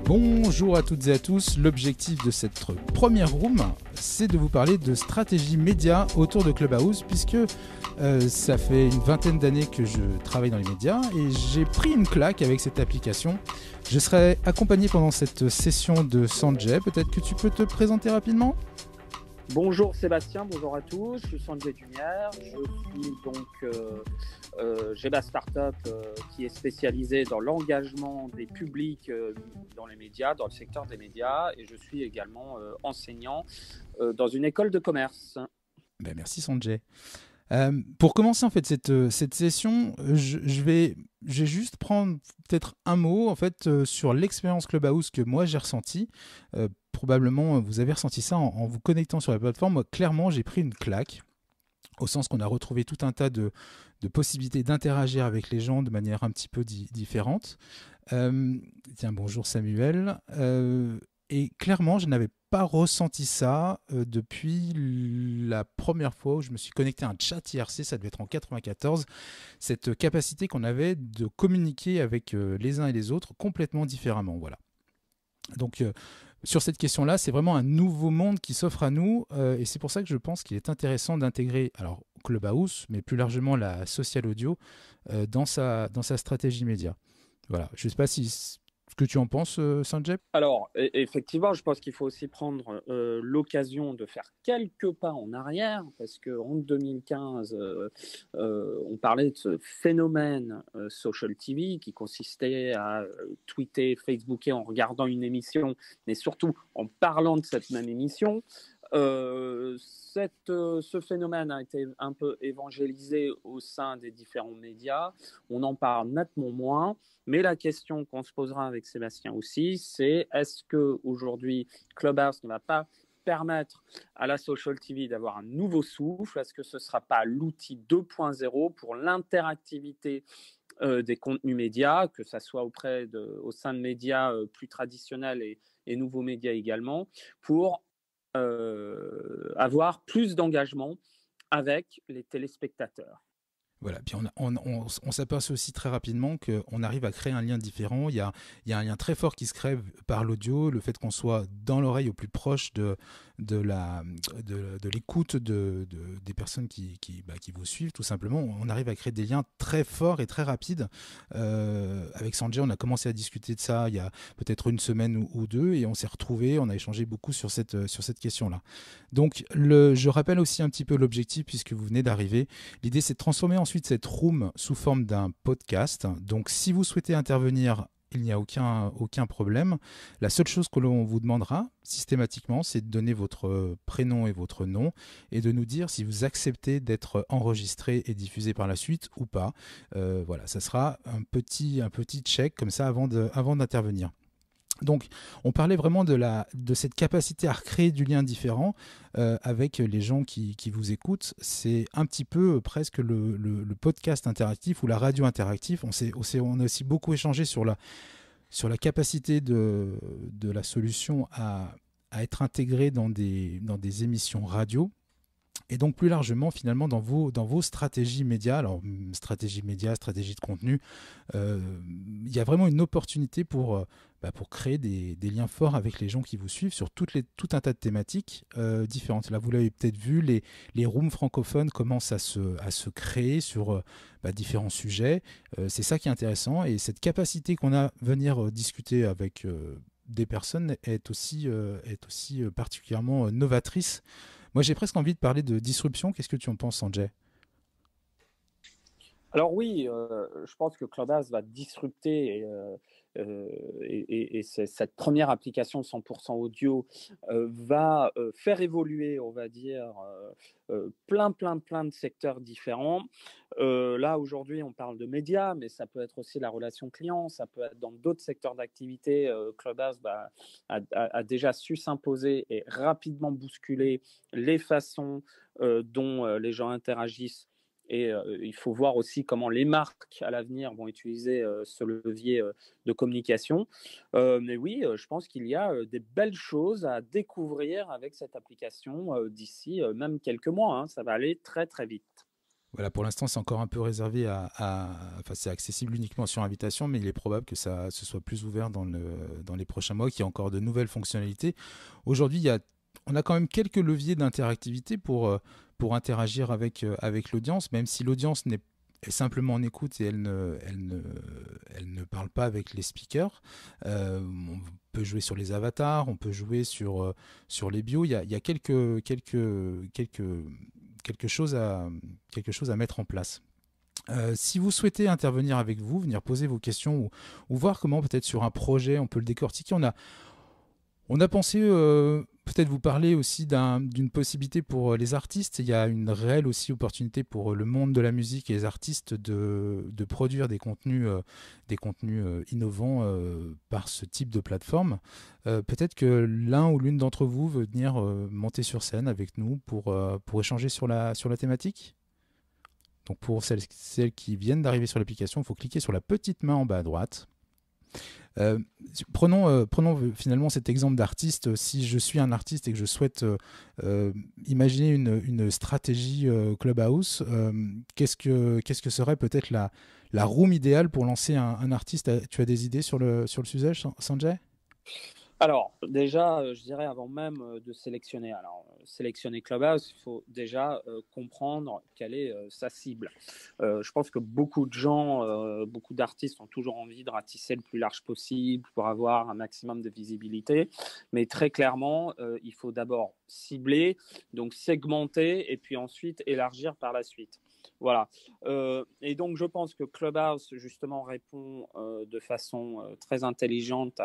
Bonjour à toutes et à tous, l'objectif de cette première room, c'est de vous parler de stratégie média autour de Clubhouse, puisque ça fait une vingtaine d'années que je travaille dans les médias et j'ai pris une claque avec cette application. Je serai accompagné pendant cette session de Sanjay, peut-être que tu peux te présenter rapidement ? Bonjour Sébastien, bonjour à tous, je suis Sanjay Dumière, j'ai ma startup qui est spécialisée dans l'engagement des publics dans les médias, dans le secteur des médias, et je suis également enseignant dans une école de commerce. Ben merci Sanjay. Pour commencer en fait cette session, je vais juste prendre peut-être un mot en fait sur l'expérience Clubhouse que moi j'ai ressentie. Probablement vous avez ressenti ça en vous connectant sur la plateforme. Moi, clairement, j'ai pris une claque au sens qu'on a retrouvé tout un tas de possibilités d'interagir avec les gens de manière un petit peu différente. Tiens, bonjour Samuel. Et clairement, je n'avais pas ressenti ça depuis la première fois où je me suis connecté à un chat IRC, ça devait être en 94, cette capacité qu'on avait de communiquer avec les uns et les autres complètement différemment. Voilà. Donc, sur cette question-là, c'est vraiment un nouveau monde qui s'offre à nous et c'est pour ça que je pense qu'il est intéressant d'intégrer alors Clubhouse, mais plus largement la social audio dans sa stratégie média. Voilà, je ne sais pas ce que tu en penses, Sanjay. Alors, effectivement, je pense qu'il faut aussi prendre l'occasion de faire quelques pas en arrière, parce qu'en 2015, on parlait de ce phénomène social TV qui consistait à tweeter, Facebooker en regardant une émission, mais surtout en parlant de cette même émission. Ce phénomène a été un peu évangélisé au sein des différents médias. On en parle nettement moins. Mais la question qu'on se posera avec Sébastien aussi, c'est est-ce qu'aujourd'hui, Clubhouse ne va pas permettre à la social TV d'avoir un nouveau souffle? Est-ce que ce ne sera pas l'outil 2.0 pour l'interactivité des contenus médias, que ce soit au sein de médias plus traditionnels et nouveaux médias également, pour avoir plus d'engagement avec les téléspectateurs? Voilà, puis on s'aperçoit aussi très rapidement qu'on arrive à créer un lien différent. Il y a un lien très fort qui se crée par l'audio, le fait qu'on soit dans l'oreille au plus proche de l'écoute des personnes qui vous suivent, tout simplement. On arrive à créer des liens très forts et très rapides. Avec Sanjay, on a commencé à discuter de ça il y a peut-être une semaine ou deux, et on s'est retrouvés, on a échangé beaucoup sur cette question-là. Donc, je rappelle aussi un petit peu l'objectif, puisque vous venez d'arriver. L'idée, c'est de transformer ensuite cette room sous forme d'un podcast. Donc, si vous souhaitez intervenir, il n'y a aucun problème. La seule chose que l'on vous demandera systématiquement, c'est de donner votre prénom et votre nom et de nous dire si vous acceptez d'être enregistré et diffusé par la suite ou pas. Voilà, ça sera un petit check comme ça avant d'intervenir. Donc, on parlait vraiment de cette capacité à recréer du lien différent avec les gens qui vous écoutent. C'est un petit peu presque le podcast interactif ou la radio interactive. On a aussi beaucoup échangé sur la capacité de la solution à être intégrée dans des émissions radio. Et donc plus largement finalement dans vos stratégies médias, alors stratégie média, stratégie de contenu, il y a vraiment une opportunité pour créer des liens forts avec les gens qui vous suivent sur tout un tas de thématiques différentes. Là vous l'avez peut-être vu, les rooms francophones commencent à se créer sur différents sujets. C'est ça qui est intéressant, et cette capacité qu'on a à venir discuter avec des personnes est aussi particulièrement novatrice. Moi, j'ai presque envie de parler de disruption. Qu'est-ce que tu en penses, Sanjay ? Alors oui, je pense que Clubhouse va disrupter et cette première application 100% audio va faire évoluer, on va dire, plein de secteurs différents. Là, aujourd'hui, on parle de médias, mais ça peut être aussi la relation client, ça peut être dans d'autres secteurs d'activité. Clubhouse a déjà su s'imposer et rapidement bousculer les façons dont les gens interagissent. Et il faut voir aussi comment les marques à l'avenir vont utiliser ce levier de communication. Mais oui, je pense qu'il y a des belles choses à découvrir avec cette application d'ici même quelques mois. Ça va aller très très vite. Voilà, pour l'instant, c'est encore un peu réservé enfin, c'est accessible uniquement sur invitation, mais il est probable que ça se soit plus ouvert dans les prochains mois, qu'il y ait encore de nouvelles fonctionnalités. Aujourd'hui, on a quand même quelques leviers d'interactivité pour interagir avec l'audience, même si l'audience est simplement en écoute et elle ne parle pas avec les speakers. On peut jouer sur les avatars, on peut jouer sur les bios. Il y a quelque chose quelque chose à mettre en place. Si vous souhaitez intervenir avec vous, venir poser vos questions ou voir comment peut-être sur un projet on peut le décortiquer, on a pensé peut-être vous parler aussi d'une possibilité pour les artistes. Il y a une réelle aussi opportunité pour le monde de la musique et les artistes de produire des contenus innovants par ce type de plateforme. Peut-être que l'un ou l'une d'entre vous veut venir monter sur scène avec nous pour échanger sur la thématique. Donc pour celles qui viennent d'arriver sur l'application, il faut cliquer sur la petite main en bas à droite. Euh, prenons finalement cet exemple d'artiste. Si je suis un artiste et que je souhaite imaginer une stratégie Clubhouse, qu'est-ce que serait peut-être la room idéale pour lancer un artiste? Tu as des idées sur le sujet, Sanjay? Alors, déjà, je dirais avant même de sélectionner. Alors, sélectionner Clubhouse, il faut déjà comprendre quelle est sa cible. Je pense que beaucoup de gens, beaucoup d'artistes ont toujours envie de ratisser le plus large possible pour avoir un maximum de visibilité. Mais très clairement, il faut d'abord cibler, donc segmenter et puis ensuite élargir par la suite. Voilà. Et donc, je pense que Clubhouse, justement, répond de façon très intelligente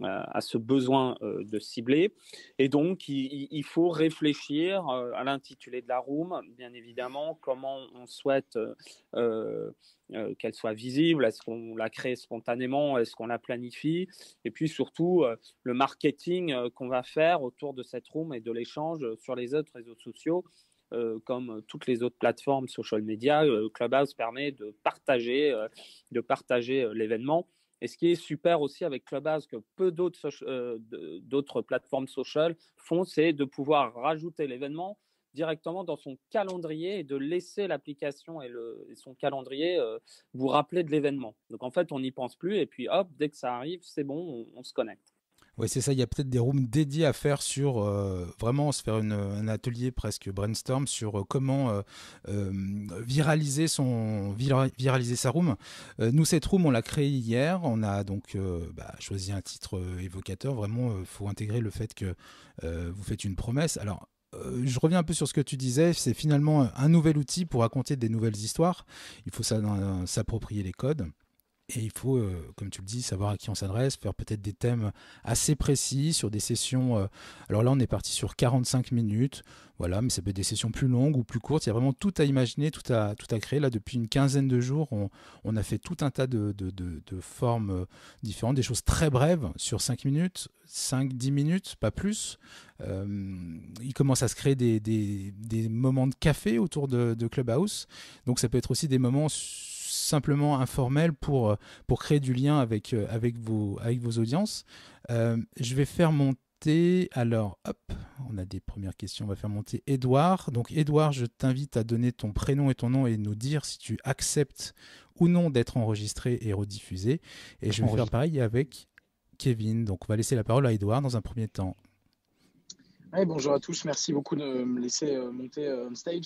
à ce besoin de cibler. Et donc, il faut réfléchir à l'intitulé de la room, bien évidemment, comment on souhaite qu'elle soit visible, est-ce qu'on la crée spontanément, est-ce qu'on la planifie, et puis surtout le marketing qu'on va faire autour de cette room et de l'échange sur les autres réseaux sociaux. Comme toutes les autres plateformes social media, Clubhouse permet de partager l'événement. Et ce qui est super aussi avec Clubhouse, que peu d'autres plateformes social font, c'est de pouvoir rajouter l'événement directement dans son calendrier et de laisser l'application et son calendrier vous rappeler de l'événement. Donc en fait, on n'y pense plus et puis hop, dès que ça arrive, c'est bon, on se connecte. Oui, c'est ça. Il y a peut-être des rooms dédiés à faire sur vraiment se faire un atelier presque brainstorm sur comment viraliser sa room. Nous, cette room, on l'a créée hier. On a donc choisi un titre évocateur. Vraiment, il faut intégrer le fait que vous faites une promesse. Alors, je reviens un peu sur ce que tu disais. C'est finalement un nouvel outil pour raconter des nouvelles histoires. Il faut s'approprier les codes. Et il faut, comme tu le dis, savoir à qui on s'adresse, faire peut-être des thèmes assez précis sur des sessions. Alors là, on est parti sur 45 minutes, voilà, mais ça peut être des sessions plus longues ou plus courtes. Il y a vraiment tout à imaginer, tout à créer. Là, depuis une quinzaine de jours, on a fait tout un tas de formes différentes, des choses très brèves sur 5 minutes, 5-10 minutes, pas plus. Il commence à se créer des moments de café autour de Clubhouse. Donc ça peut être aussi des moments simplement informel pour créer du lien avec vos audiences. Je vais faire monter, alors hop, on a des premières questions, on va faire monter Edouard. Donc Edouard, je t'invite à donner ton prénom et ton nom et nous dire si tu acceptes ou non d'être enregistré et rediffusé. Et je vais faire pareil avec Kevin. Donc on va laisser la parole à Edouard dans un premier temps. Ouais, bonjour à tous, merci beaucoup de me laisser monter on stage.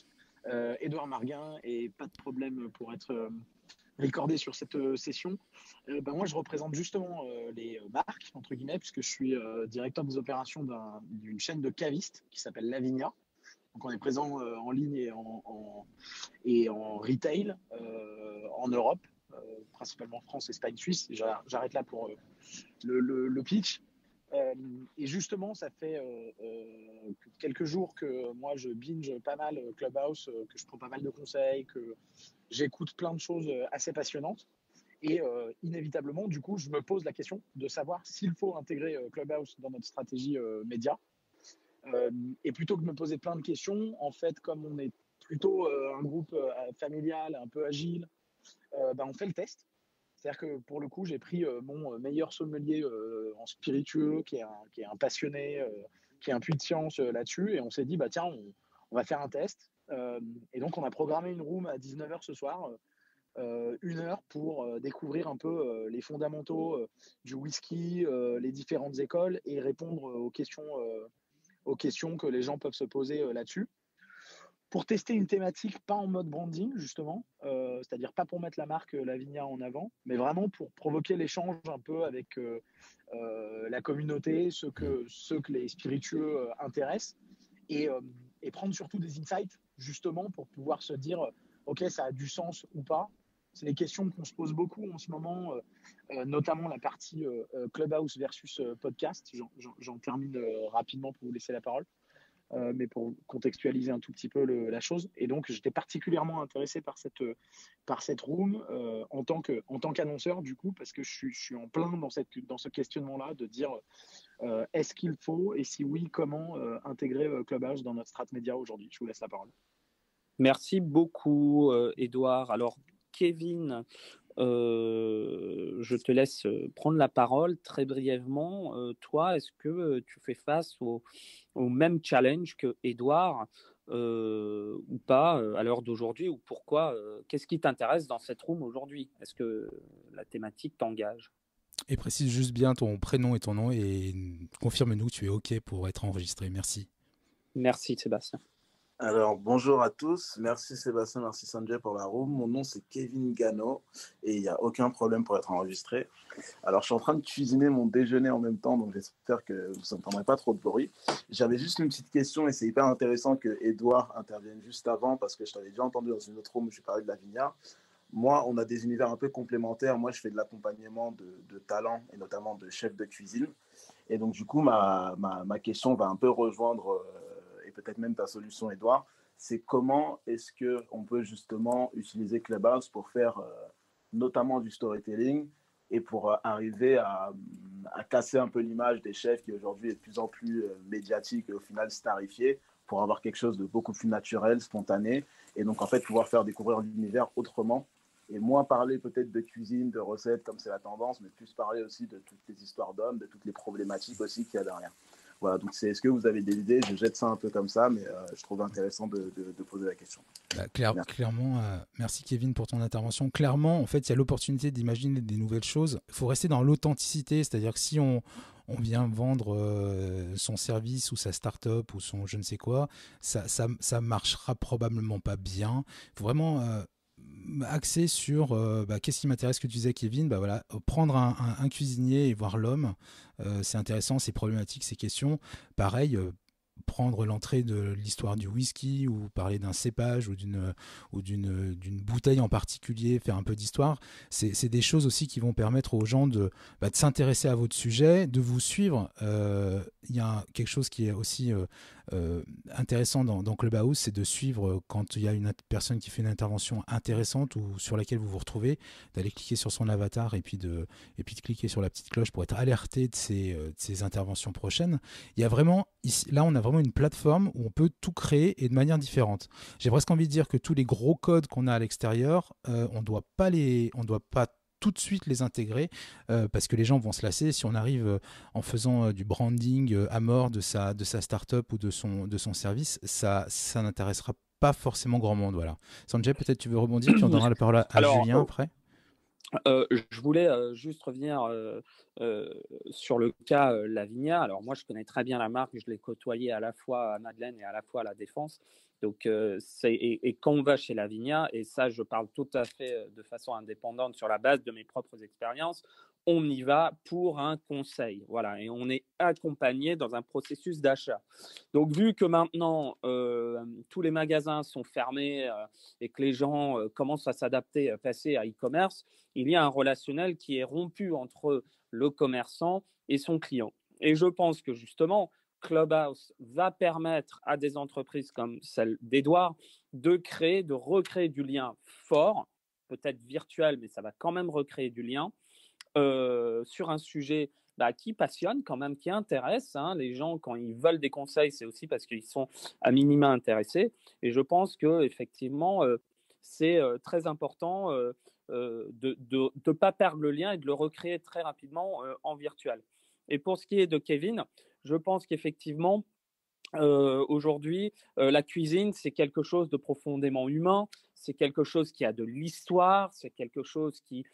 Edouard Marguin, et pas de problème pour être recordé sur cette session. Moi, je représente justement les marques, entre guillemets, puisque je suis directeur des opérations d'une chaîne de cavistes qui s'appelle Lavinia. Donc, on est présent en ligne et en retail en Europe, principalement France, Espagne, Suisse. J'arrête là pour le pitch. Et justement, ça fait quelques jours que moi, je binge pas mal Clubhouse, que je prends pas mal de conseils, que j'écoute plein de choses assez passionnantes. Et inévitablement, du coup, je me pose la question de savoir s'il faut intégrer Clubhouse dans notre stratégie média. Et plutôt que de me poser plein de questions, en fait, comme on est plutôt un groupe familial, un peu agile, on fait le test. C'est-à-dire que pour le coup, j'ai pris mon meilleur sommelier en spiritueux, qui est un passionné, qui est un puits de science là-dessus, et on s'est dit, tiens, on va faire un test. Et donc, on a programmé une room à 19h ce soir, 1 heure pour découvrir un peu les fondamentaux du whisky, les différentes écoles et répondre aux questions que les gens peuvent se poser là-dessus. Pour tester une thématique, pas en mode branding, justement, c'est-à-dire pas pour mettre la marque Lavinia en avant, mais vraiment pour provoquer l'échange un peu avec la communauté, ceux que les spiritueux intéressent, et, euh, et prendre surtout des insights, justement, pour pouvoir se dire, OK, ça a du sens ou pas. C'est des questions qu'on se pose beaucoup en ce moment, notamment la partie Clubhouse versus podcast. J'en termine rapidement pour vous laisser la parole. Mais pour contextualiser un tout petit peu la chose. Et donc, j'étais particulièrement intéressé par cette room en tant qu'annonceur, du coup, parce que je suis en plein dans ce questionnement-là de dire est-ce qu'il faut, et si oui, comment intégrer Clubhouse dans notre strat média aujourd'hui. Je vous laisse la parole. Merci beaucoup, Edouard. Alors, Kevin, je te laisse prendre la parole très brièvement. Toi, est-ce que tu fais face au même challenge que Edouard ou pas à l'heure d'aujourd'hui, ou pourquoi qu'est-ce qui t'intéresse dans cette room aujourd'hui? Est-ce que la thématique t'engage? Et précise juste bien ton prénom et ton nom et confirme-nous que tu es OK pour être enregistré. Merci. Merci, Sébastien. Alors, bonjour à tous. Merci Sébastien, merci Sanjay pour la room. Mon nom, c'est Kevin Gano et il n'y a aucun problème pour être enregistré. Alors, je suis en train de cuisiner mon déjeuner en même temps, donc j'espère que vous n'entendrez pas trop de bruit. J'avais juste une petite question et c'est hyper intéressant que Edouard intervienne juste avant parce que je t'avais déjà entendu dans une autre room où je parlais de Lavinia. Moi, on a des univers un peu complémentaires. Moi, je fais de l'accompagnement de talents et notamment de chefs de cuisine. Et donc, du coup, ma question va un peu rejoindre et peut-être même ta solution, Edouard. C'est comment est-ce qu'on peut justement utiliser Clubhouse pour faire notamment du storytelling et pour arriver à casser un peu l'image des chefs qui aujourd'hui est de plus en plus médiatique et au final starifié pour avoir quelque chose de beaucoup plus naturel, spontané et donc en fait pouvoir faire découvrir l'univers autrement et moins parler peut-être de cuisine, de recettes comme c'est la tendance, mais plus parler aussi de toutes les histoires d'hommes, de toutes les problématiques aussi qu'il y a derrière. Voilà, donc est-ce que vous avez des idées? Je jette ça un peu comme ça, mais je trouve intéressant de poser la question. Clairement, merci Kevin pour ton intervention. Clairement, en fait, il y a l'opportunité d'imaginer des nouvelles choses. Il faut rester dans l'authenticité, c'est-à-dire que si on vient vendre son service ou sa start-up ou son je ne sais quoi, ça marchera probablement pas bien. Il faut vraiment axé sur qu'est-ce qui m'intéresse que tu disais Kevin, voilà, prendre un cuisinier et voir l'homme, c'est intéressant, c'est problématique, ces questions. Pareil, prendre l'entrée de l'histoire du whisky ou parler d'un cépage ou d'une bouteille en particulier, faire un peu d'histoire, c'est des choses aussi qui vont permettre aux gens de s'intéresser à votre sujet, de vous suivre. Il y a quelque chose qui est aussi intéressant dans Clubhouse, c'est de suivre quand il y a une personne qui fait une intervention intéressante ou sur laquelle vous vous retrouvez, d'aller cliquer sur son avatar et puis de cliquer sur la petite cloche pour être alerté de ces interventions prochaines. Il y a vraiment, là on a vraiment une plateforme où on peut tout créer et de manière différente. J'ai presque envie de dire que tous les gros codes qu'on a à l'extérieur, on doit pas tout de suite les intégrer parce que les gens vont se lasser si on arrive en faisant du branding à mort de sa start-up ou de son service, ça n'intéressera pas forcément grand monde. Voilà. Sanjay, peut-être tu veux rebondir, puis on donnera la parole à Julien après. Je voulais juste revenir sur le cas Lavinia. Alors moi, je connais très bien la marque, je l'ai côtoyée à la fois à Madeleine et à la fois à La Défense. Donc, et quand on va chez Lavinia, et ça, je parle tout à fait de façon indépendante sur la base de mes propres expériences, on y va pour un conseil. Voilà, et on est accompagné dans un processus d'achat. Donc, vu que maintenant, tous les magasins sont fermés et que les gens commencent à s'adapter, passer à e-commerce, il y a un relationnel qui est rompu entre le commerçant et son client. Et je pense que justement, Clubhouse va permettre à des entreprises comme celle d'Edouard de recréer du lien fort, peut-être virtuel, mais ça va quand même recréer du lien sur un sujet qui passionne quand même, qui intéresse. Les gens, quand ils veulent des conseils, c'est aussi parce qu'ils sont à minima intéressés. Et je pense qu'effectivement, c'est très important de ne pas perdre le lien et de le recréer très rapidement en virtuel. Et pour ce qui est de Kevin, je pense qu'effectivement, Aujourd'hui, la cuisine, c'est quelque chose de profondément humain, c'est quelque chose qui a de l'histoire, c'est quelque chose qui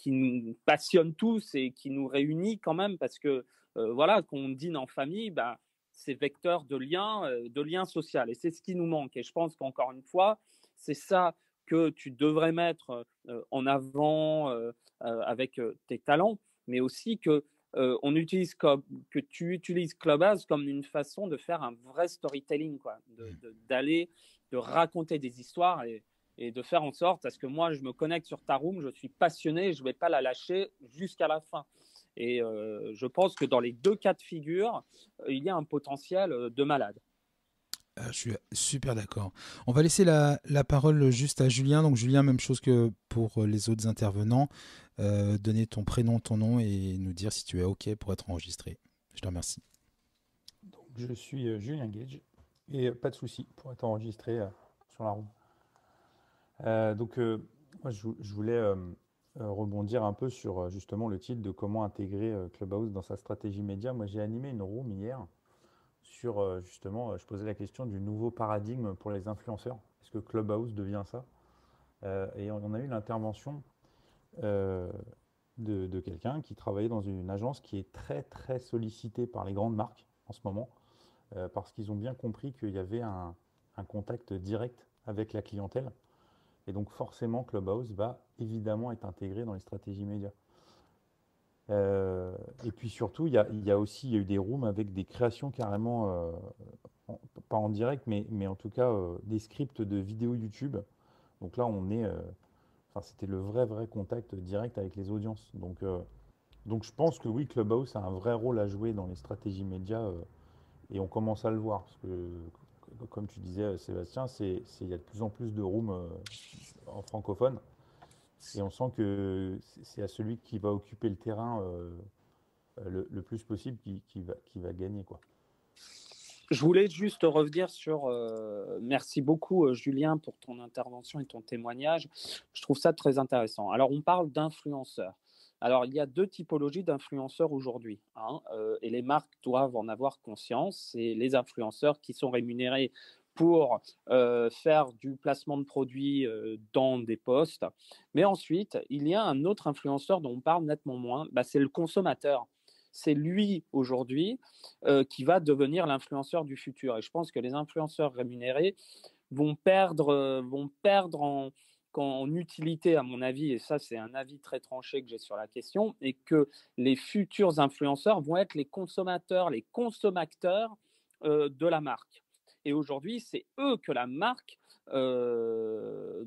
nous passionne tous et qui nous réunit quand même parce que, voilà, qu'on dîne en famille, bah, c'est vecteur de lien social et c'est ce qui nous manque et je pense qu'encore une fois, c'est ça que tu devrais mettre, en avant, avec, tes talents, mais aussi que tu utilises Clubhouse comme une façon de faire un vrai storytelling, quoi, d'aller, de raconter des histoires et de faire en sorte à ce que moi, je me connecte sur ta room, je suis passionné, je ne vais pas la lâcher jusqu'à la fin. Et je pense que dans les deux cas de figure, il y a un potentiel de malade. Je suis super d'accord. On va laisser la parole juste à Julien. Donc Julien, même chose que pour les autres intervenants, donner ton prénom, ton nom et nous dire si tu es OK pour être enregistré. Je te remercie. Donc, je suis Julien Gage et pas de souci pour être enregistré sur la room. Moi, je voulais rebondir un peu sur justement le titre de comment intégrer Clubhouse dans sa stratégie média. Moi, j'ai animé une room hier sur justement, je posais la question du nouveau paradigme pour les influenceurs. Est-ce que Clubhouse devient ça? Et on a eu l'intervention de quelqu'un qui travaillait dans une agence qui est très très sollicitée par les grandes marques en ce moment, parce qu'ils ont bien compris qu'il y avait un contact direct avec la clientèle. Et donc forcément, Clubhouse va évidemment être intégré dans les stratégies médias. Et puis surtout, il y a eu des rooms avec des créations carrément, pas en direct, mais en tout cas des scripts de vidéos YouTube. Donc là, c'était le vrai contact direct avec les audiences. Donc je pense que oui, Clubhouse a un vrai rôle à jouer dans les stratégies médias et on commence à le voir. Parce que, comme tu disais, Sébastien, il y a de plus en plus de rooms en francophone. Et on sent que c'est à celui qui va occuper le terrain le plus possible qui va gagner, quoi. Je voulais juste revenir sur. Merci beaucoup, Julien, pour ton intervention et ton témoignage. Je trouve ça très intéressant. Alors, on parle d'influenceurs. Alors, il y a deux typologies d'influenceurs aujourd'hui, hein, et les marques doivent en avoir conscience. C'est les influenceurs qui sont rémunérés pour faire du placement de produits dans des posts. Mais ensuite, il y a un autre influenceur dont on parle nettement moins, bah, c'est le consommateur. C'est lui aujourd'hui qui va devenir l'influenceur du futur. Et je pense que les influenceurs rémunérés vont perdre en utilité, à mon avis, et ça c'est un avis très tranché que j'ai sur la question, et que les futurs influenceurs vont être les consommateurs, les consommateurs de la marque. Et aujourd'hui, c'est eux que la marque que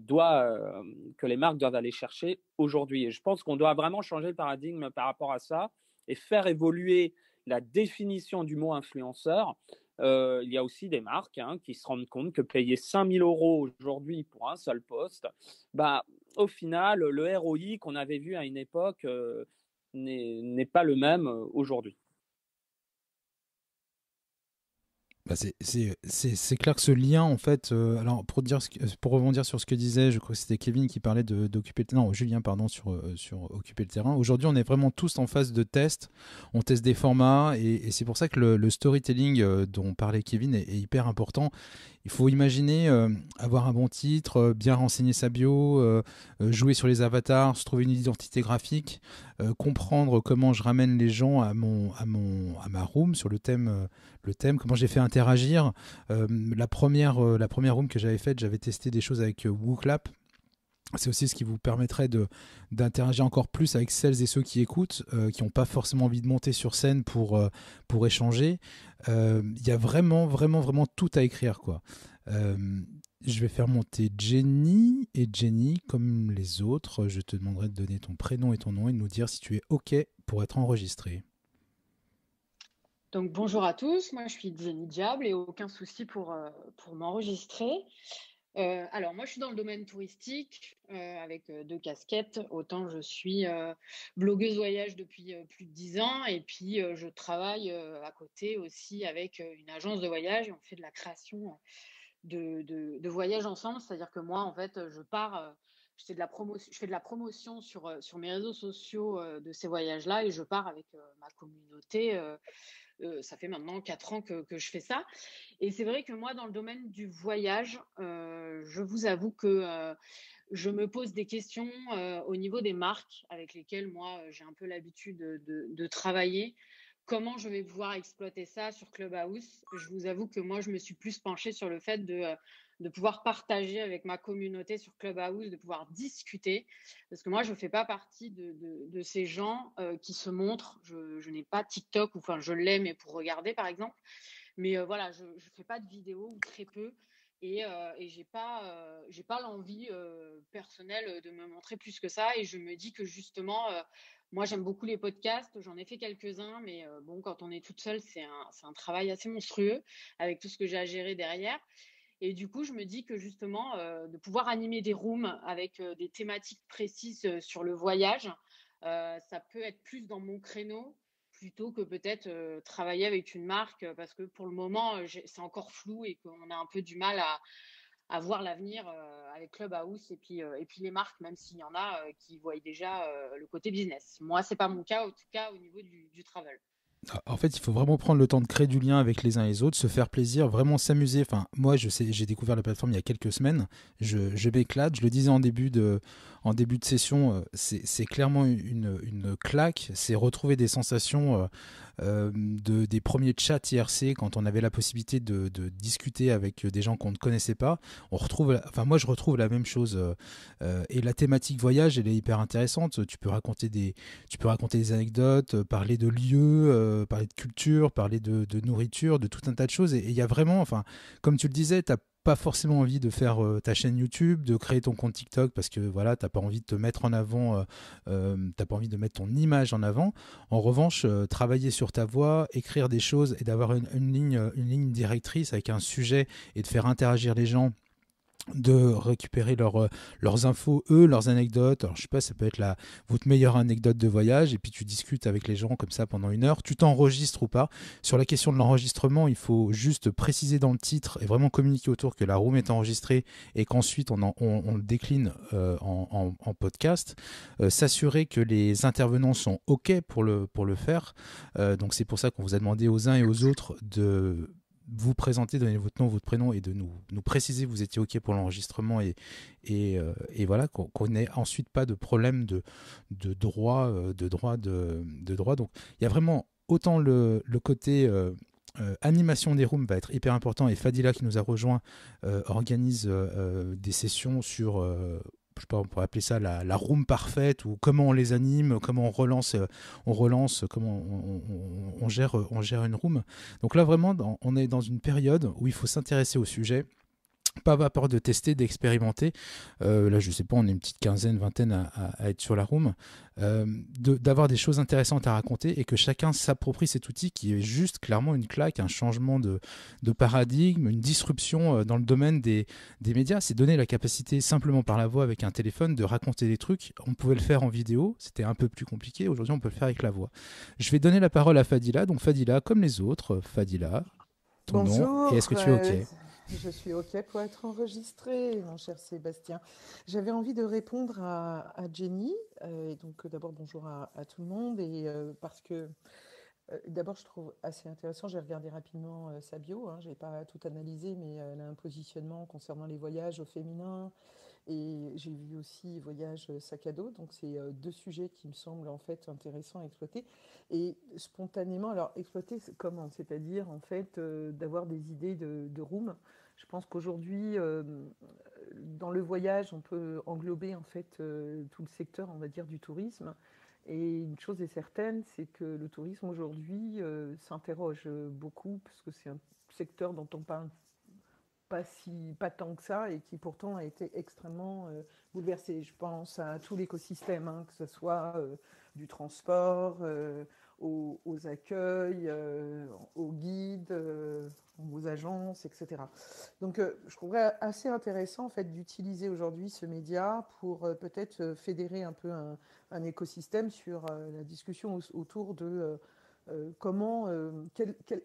les marques doivent aller chercher aujourd'hui. Et je pense qu'on doit vraiment changer le paradigme par rapport à ça et faire évoluer la définition du mot influenceur. Il y a aussi des marques qui se rendent compte que payer 5 000 € aujourd'hui pour un seul poste, bah, au final, le ROI qu'on avait vu à une époque n'est pas le même aujourd'hui. Bah c'est clair que ce lien, en fait, alors pour rebondir sur ce que disait, je crois que c'était Kevin qui parlait d'occuper le terrain, non, Julien, pardon, sur occuper le terrain. Aujourd'hui, on est vraiment tous en phase de test, on teste des formats, et c'est pour ça que le storytelling dont parlait Kevin est hyper important. Il faut imaginer avoir un bon titre, bien renseigner sa bio, jouer sur les avatars, se trouver une identité graphique, comprendre comment je ramène les gens à ma room sur le thème, comment j'ai fait interagir. La première room que j'avais faite, j'avais testé des choses avec WooClap. C'est aussi ce qui vous permettrait d'interagir encore plus avec celles et ceux qui écoutent, qui n'ont pas forcément envie de monter sur scène pour échanger. Il y a vraiment tout à écrire, quoi. Je vais faire monter Jenny, et Jenny, comme les autres, je te demanderai de donner ton prénom et ton nom et de nous dire si tu es OK pour être enregistré. Donc bonjour à tous, moi je suis Jenny Diable et aucun souci pour m'enregistrer. Alors moi je suis dans le domaine touristique avec deux casquettes. Autant je suis blogueuse voyage depuis plus de 10 ans et puis je travaille à côté aussi avec une agence de voyage et on fait de la création de voyages ensemble. C'est-à-dire que moi en fait je pars, je fais de la promotion sur mes réseaux sociaux de ces voyages-là et je pars avec ma communauté Ça fait maintenant 4 ans que je fais ça. Et c'est vrai que moi, dans le domaine du voyage, je vous avoue que je me pose des questions au niveau des marques avec lesquelles moi, j'ai un peu l'habitude de travailler. Comment je vais pouvoir exploiter ça sur Clubhouse? Je vous avoue que moi, je me suis plus penchée sur le fait de pouvoir partager avec ma communauté sur Clubhouse, de pouvoir discuter. Parce que moi, je ne fais pas partie de ces gens qui se montrent. Je n'ai pas TikTok, ou enfin, je l'ai, mais pour regarder, par exemple. Mais voilà, je ne fais pas de vidéos ou très peu. Et j'ai pas l'envie personnelle de me montrer plus que ça. Et je me dis que justement, moi, j'aime beaucoup les podcasts. J'en ai fait quelques-uns, mais bon, quand on est toute seule, c'est un travail assez monstrueux avec tout ce que j'ai à gérer derrière. Et du coup, je me dis que justement, de pouvoir animer des rooms avec des thématiques précises sur le voyage, ça peut être plus dans mon créneau plutôt que peut-être travailler avec une marque, parce que pour le moment, c'est encore flou et qu'on a un peu du mal à voir l'avenir avec Clubhouse et puis les marques, même s'il y en a qui voient déjà le côté business. Moi, c'est pas mon cas, en tout cas au niveau du travel. En fait, il faut vraiment prendre le temps de créer du lien avec les uns et les autres, se faire plaisir, vraiment s'amuser. Enfin, moi, je sais, j'ai découvert la plateforme il y a quelques semaines. Je m'éclate. Je le disais en début de session, c'est clairement une claque. C'est retrouver des sensations des premiers chats IRC quand on avait la possibilité de discuter avec des gens qu'on ne connaissait pas. Enfin, moi, je retrouve la même chose. Et la thématique voyage, elle est hyper intéressante. Tu peux raconter des anecdotes, parler de lieux, parler de culture, parler de nourriture, de tout un tas de choses. Et il y a vraiment, enfin, comme tu le disais, tu n'as pas forcément envie de faire ta chaîne YouTube, de créer ton compte TikTok parce que voilà, t'as pas envie de te mettre en avant, t'as pas envie de mettre ton image en avant. En revanche, travailler sur ta voix, écrire des choses et d'avoir une ligne directrice avec un sujet et de faire interagir les gens, de récupérer leurs infos, leurs anecdotes. Alors, je sais pas, ça peut être votre meilleure anecdote de voyage, et puis tu discutes avec les gens comme ça pendant 1 heure. Tu t'enregistres ou pas. Sur la question de l'enregistrement, il faut juste préciser dans le titre et vraiment communiquer autour que la room est enregistrée et qu'ensuite on le décline en podcast. S'assurer que les intervenants sont OK pour le faire. Donc c'est pour ça qu'on vous a demandé aux uns et aux autres de vous présenter, donner votre nom, votre prénom et de nous préciser que vous étiez OK pour l'enregistrement et voilà, qu'on n'ait ensuite pas de problème de droit. Donc il y a vraiment autant le côté animation des rooms va être hyper important, et Fadila qui nous a rejoint organise des sessions sur je sais pas, on pourrait appeler ça la room parfaite, ou comment on les anime, comment on relance, comment on gère une room. Donc là vraiment, on est dans une période où il faut s'intéresser au sujet. Pas avoir peur de tester, d'expérimenter. Là, je sais pas, on est une petite quinzaine, vingtaine à être sur la room. D'avoir des choses intéressantes à raconter et que chacun s'approprie cet outil qui est juste clairement une claque, un changement de paradigme, une disruption dans le domaine des médias. C'est donner la capacité simplement par la voix avec un téléphone de raconter des trucs. On pouvait le faire en vidéo, c'était un peu plus compliqué. Aujourd'hui, on peut le faire avec la voix. Je vais donner la parole à Fadila. Donc Fadila, comme les autres, Fadila, ton nom, Bonjour, et est-ce que tu es OK? je suis OK pour être enregistrée, mon cher Sébastien. J'avais envie de répondre à Jenny. Et donc, d'abord, bonjour à tout le monde. Et parce que, d'abord, je trouve assez intéressant, j'ai regardé rapidement sa bio. Je n'ai pas tout analysé, mais elle a un positionnement concernant les voyages au féminin. Et j'ai vu aussi voyage sac à dos. Donc, c'est deux sujets qui me semblent en fait intéressants à exploiter. Et spontanément, alors exploiter comment? C'est-à-dire en fait d'avoir des idées de room. Je pense qu'aujourd'hui, dans le voyage, on peut englober en fait tout le secteur, on va dire, du tourisme. Et une chose est certaine, c'est que le tourisme aujourd'hui s'interroge beaucoup, parce que c'est un secteur dont on parle pas tant que ça, et qui pourtant a été extrêmement bouleversé. Je pense à tout l'écosystème, que ce soit du transport, aux accueils, aux guides, aux agences, etc. Donc je trouverais assez intéressant en fait d'utiliser aujourd'hui ce média pour peut-être fédérer un peu un écosystème sur la discussion autour de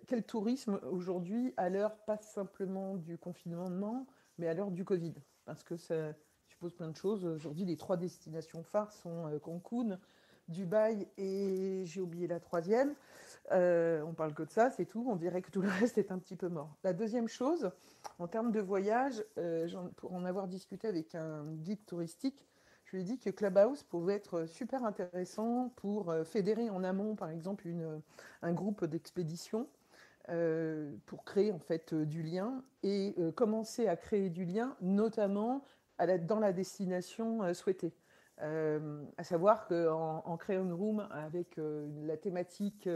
quel tourisme aujourd'hui, à l'heure pas simplement du confinement, mais à l'heure du Covid. Parce que ça suppose plein de choses. Aujourd'hui, les 3 destinations phares sont Cancun, Dubaï et j'ai oublié la troisième. On parle que de ça, c'est tout. On dirait que tout le reste est un petit peu mort. La deuxième chose, en termes de voyage, pour en avoir discuté avec un guide touristique, je lui ai dit que Clubhouse pouvait être super intéressant pour fédérer en amont, par exemple, un groupe d'expédition pour créer en fait du lien et commencer à créer du lien, notamment dans la destination souhaitée. À savoir qu'en créant une room avec la thématique,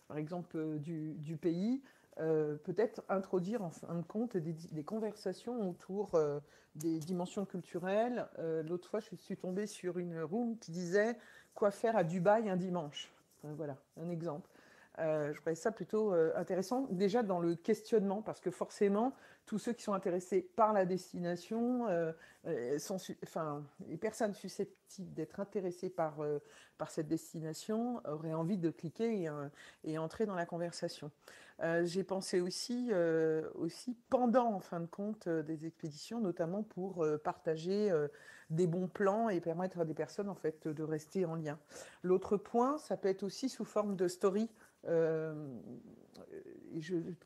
par exemple, du pays, peut-être introduire en fin de compte des conversations autour des dimensions culturelles. L'autre fois, je suis tombée sur une room qui disait quoi faire à Dubaï un dimanche. Voilà, un exemple. Je trouvais ça plutôt intéressant, déjà dans le questionnement, parce que forcément, tous ceux qui sont intéressés par la destination, les personnes susceptibles d'être intéressées par cette destination auraient envie de cliquer et entrer dans la conversation. J'ai pensé aussi pendant, en fin de compte, des expéditions, notamment pour partager des bons plans et permettre à des personnes en fait, de rester en lien. L'autre point, ça peut être aussi sous forme de story.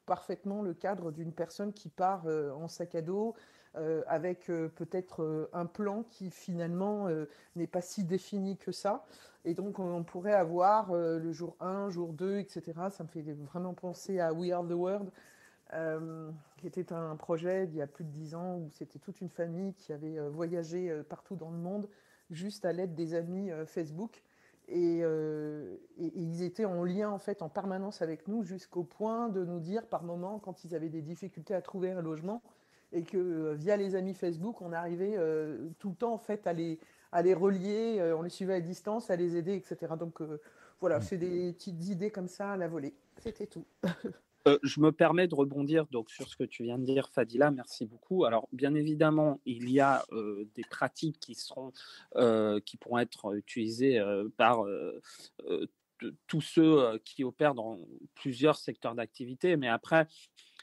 Parfaitement le cadre d'une personne qui part en sac à dos avec peut-être un plan qui finalement n'est pas si défini que ça. Et donc on pourrait avoir le jour 1, jour 2, etc. Ça me fait vraiment penser à We Are the World, qui était un projet d'il y a plus de 10 ans où c'était toute une famille qui avait voyagé partout dans le monde juste à l'aide des amis Facebook. Et ils étaient en lien en fait en permanence avec nous jusqu'au point de nous dire par moment quand ils avaient des difficultés à trouver un logement et que via les amis Facebook on arrivait tout le temps en fait à les relier, on les suivait à distance, à les aider, etc. Donc voilà, c'est des petites idées comme ça à la volée. C'était tout. Je me permets de rebondir donc, sur ce que tu viens de dire, Fadila, merci beaucoup. Alors, bien évidemment, il y a des pratiques qui pourront être utilisées par tous ceux qui opèrent dans plusieurs secteurs d'activité, mais après,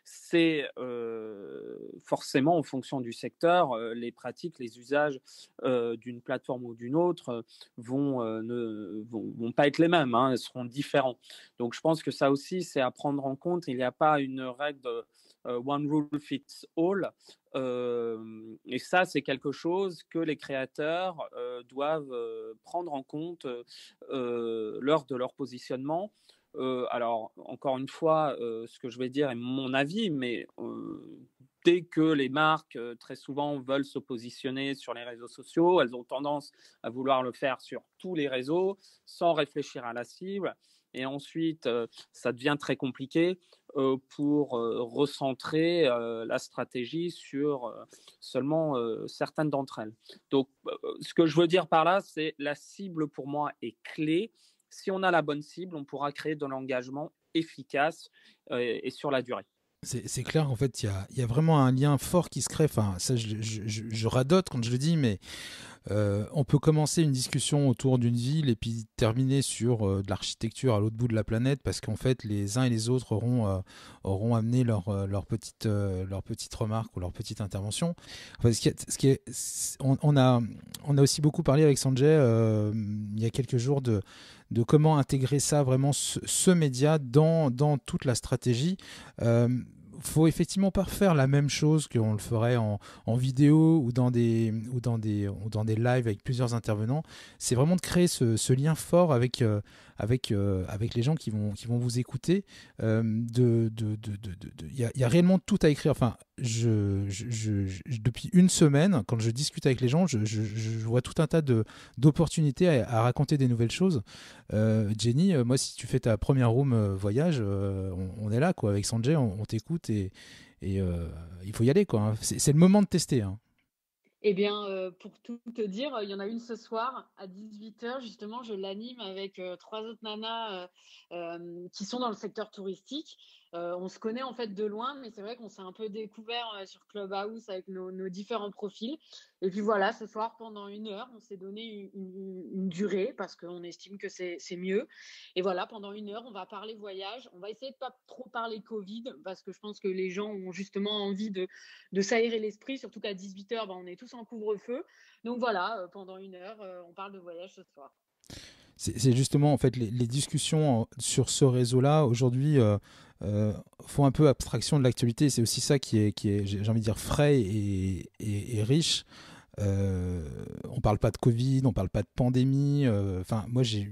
c'est forcément en fonction du secteur, les pratiques, les usages d'une plateforme ou d'une autre vont pas être les mêmes, hein, elles seront différents. Donc je pense que ça aussi, c'est à prendre en compte. Il n'y a pas une règle de one rule fits all. Et ça, c'est quelque chose que les créateurs doivent prendre en compte lors de leur positionnement. Alors, encore une fois, ce que je vais dire est mon avis, mais dès que les marques, très souvent, veulent se positionner sur les réseaux sociaux, elles ont tendance à vouloir le faire sur tous les réseaux, sans réfléchir à la cible. Et ensuite, ça devient très compliqué pour recentrer la stratégie sur seulement certaines d'entre elles. Donc, ce que je veux dire par là, c'est la cible, pour moi, est clé. Si on a la bonne cible, on pourra créer de l'engagement efficace et sur la durée. C'est clair, en fait, il y a vraiment un lien fort qui se crée. Enfin, ça, je radote quand je le dis, mais on peut commencer une discussion autour d'une ville et puis terminer sur de l'architecture à l'autre bout de la planète parce qu'en fait, les uns et les autres auront amené leur petite remarque ou leur petite intervention. Enfin, on a aussi beaucoup parlé avec Sanjay il y a quelques jours de comment intégrer ça vraiment, ce média dans toute la stratégie. Faut effectivement pas faire la même chose qu'on le ferait en vidéo ou dans des lives avec plusieurs intervenants. C'est vraiment de créer ce lien fort avec les gens qui vont vous écouter. Il y a réellement tout à écrire. Enfin, depuis une semaine, quand je discute avec les gens, je vois tout un tas d'opportunités à raconter des nouvelles choses. Jenny, moi, si tu fais ta première room voyage, on est là, quoi. Avec Sanjay, on t'écoute et il faut y aller, quoi, hein. C'est le moment de tester, hein. Eh bien, pour tout te dire, il y en a une ce soir à 18h. Justement, je l'anime avec 3 autres nanas qui sont dans le secteur touristique. On se connaît en fait de loin, mais c'est vrai qu'on s'est un peu découvert sur Clubhouse avec nos différents profils. Et puis voilà, ce soir, pendant 1 heure, on s'est donné une durée parce qu'on estime que c'est mieux. Et voilà, pendant 1 heure, on va parler voyage. On va essayer de pas trop parler Covid parce que je pense que les gens ont justement envie de s'aérer l'esprit, surtout qu'à 18h, on est tous en couvre-feu. Donc voilà, pendant 1 heure, on parle de voyage ce soir. c'est justement en fait les discussions sur ce réseau-là aujourd'hui font un peu abstraction de l'actualité. C'est aussi ça qui est j'ai envie de dire, frais et riche. On parle pas de Covid, on parle pas de pandémie. Enfin, moi, j'ai